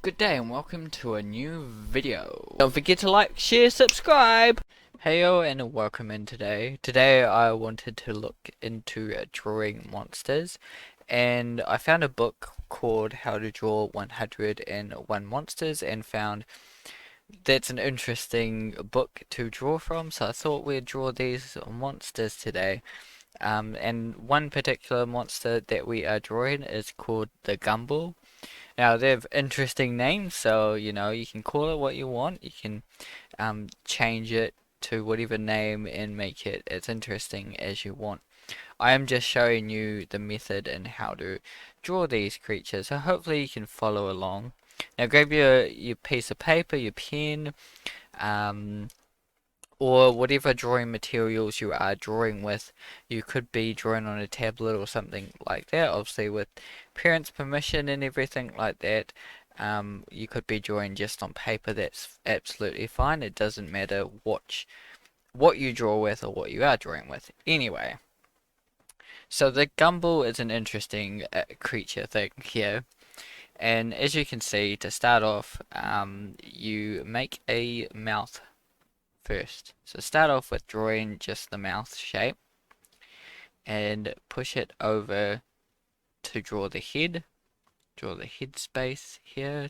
good day and welcome to a new video. Don't forget to like, share, subscribe! Heyo and welcome in today. Today I wanted to look into drawing monsters, and I found a book called How to Draw 101 Monsters and found that's an interesting book to draw from, so I thought we'd draw these monsters today. And one particular monster that we are drawing is called the Gumble. Now they have interesting names, so you can call it what you want. You can change it to whatever name and make it as interesting as you want. I am just showing you the method and how to draw these creatures, so hopefully you can follow along. Now grab your piece of paper, your pen, um, or whatever drawing materials you are drawing with. You could be drawing on a tablet or something like that, obviously with parents' permission and everything like that. You could be drawing just on paper, that's absolutely fine. It doesn't matter what you draw with or what you are drawing with. Anyway, so the Gumble is an interesting creature thing here. And as you can see, to start off, you make a mouth first. So start off with drawing just the mouth shape and push it over to draw the head. Draw the head space here.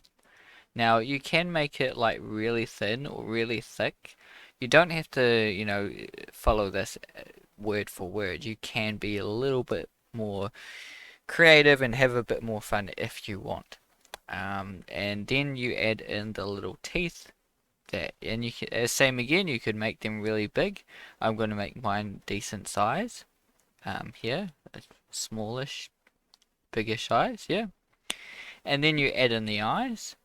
Now you can make it like really thin or really thick. You don't have to, follow this word for word. You can be a little bit more creative and have a bit more fun if you want. And then you add in the little teeth. That, and you can, same again, you could make them really big. I'm going to make mine decent size. Here, a smallish, biggish size, yeah. And then you add in the eyes.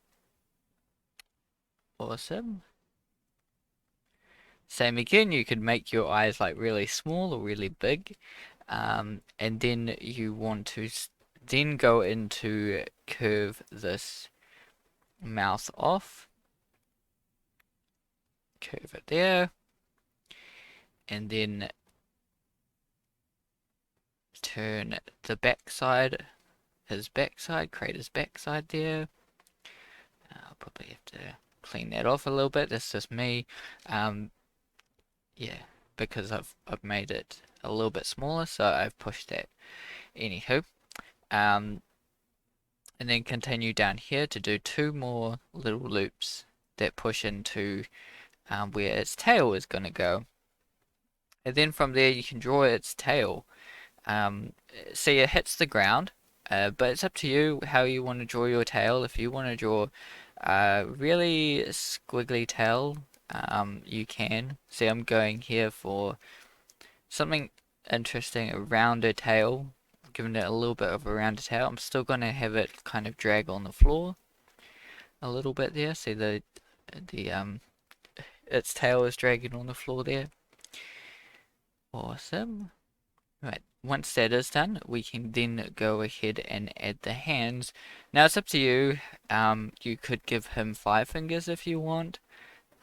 Awesome. Same again, you could make your eyes like really small or really big. And then you want to then go into curve this mouth off. Curve it there. And then turn the backside, create his backside there. I'll probably have to clean that off a little bit. That's just me. Yeah, because I've made it a little bit smaller, so I've pushed that. Anywho, and then continue down here to do two more little loops that push into where its tail is going to go. And then from there you can draw its tail. See, it hits the ground, but it's up to you how you want to draw your tail. If you want to draw a really squiggly tail, you can. See, I'm going here for something interesting, a rounder tail, giving it a little bit of a rounder tail. I'm still going to have it kind of drag on the floor a little bit there. See the its tail is dragging on the floor there. Awesome. Right, once that is done, we can then go ahead and add the hands. Now it's up to you. You could give him 5 fingers if you want.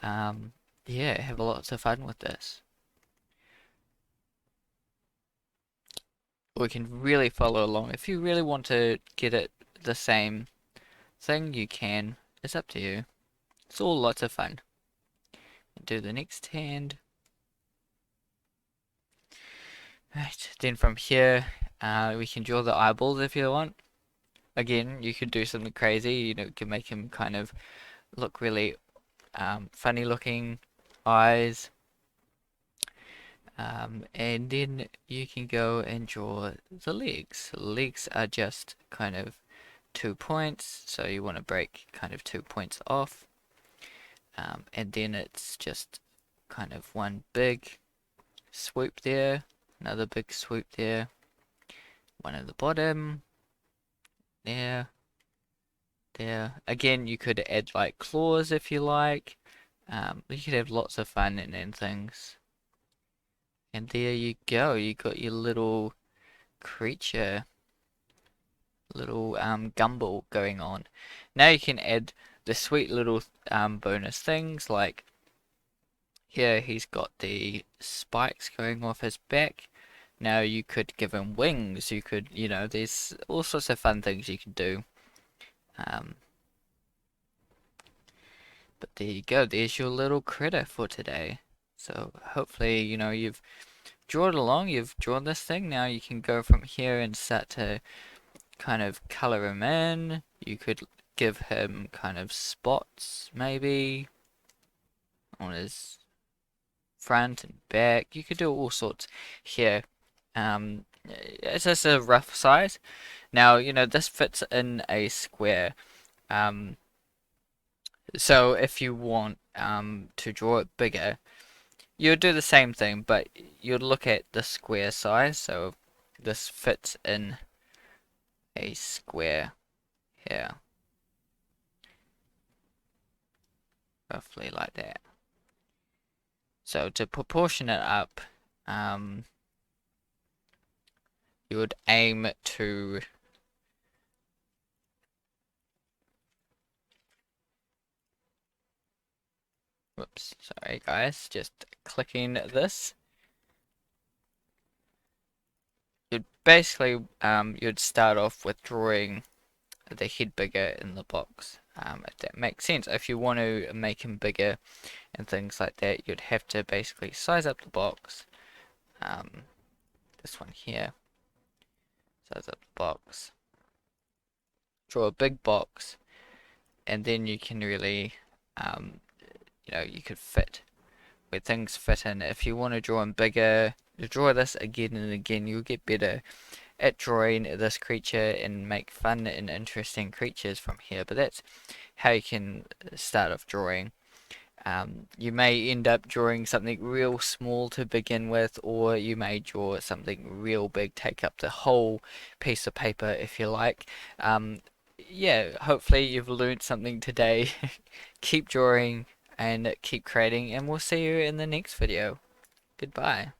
Yeah, have lots of fun with this. Or you can really follow along. If you really want to get it the same thing, you can. It's up to you. It's all lots of fun. Do the next hand. Right, then from here, we can draw the eyeballs if you want. Again, you could do something crazy, you can make him kind of look really funny looking eyes. And then you can go and draw the legs. Legs are just kind of 2 points, so you want to break kind of 2 points off. And then it's just kind of one big swoop there. Another big swoop there. One at the bottom. There. There. Again, you could add like claws if you like. You could have lots of fun and things. And there you go. You got your little creature. Little Gumble going on. Now you can add the sweet little bonus things like here he's got the spikes going off his back. Now you could give him wings, you could, there's all sorts of fun things you can do. But there you go, there's your little critter for today. So hopefully, you've drawn along, you've drawn this thing. Now you can go from here and start to kind of color him in. You could give him kind of spots, maybe, on his front and back. You could do all sorts here. It's just a rough size. Now, this fits in a square. Um, so if you want to draw it bigger, you'd do the same thing, but you'd look at the square size. So this fits in a square here, roughly like that. So to proportion it up, you would aim to whoops, sorry guys, just clicking this. You'd basically you'd start off with drawing the head bigger in the box. If that makes sense. If you want to make him bigger and things like that, you'd have to basically size up the box. This one here. Size up the box. Draw a big box, and then you can really, you could fit where things fit in. If you want to draw them bigger, you draw this again and again, you'll get better at drawing this creature and make fun and interesting creatures from here. But that's how you can start off drawing. You may end up drawing something real small to begin with, or you may draw something real big, take up the whole piece of paper if you like. Yeah, hopefully you've learned something today. Keep drawing and keep creating, and we'll see you in the next video. Goodbye.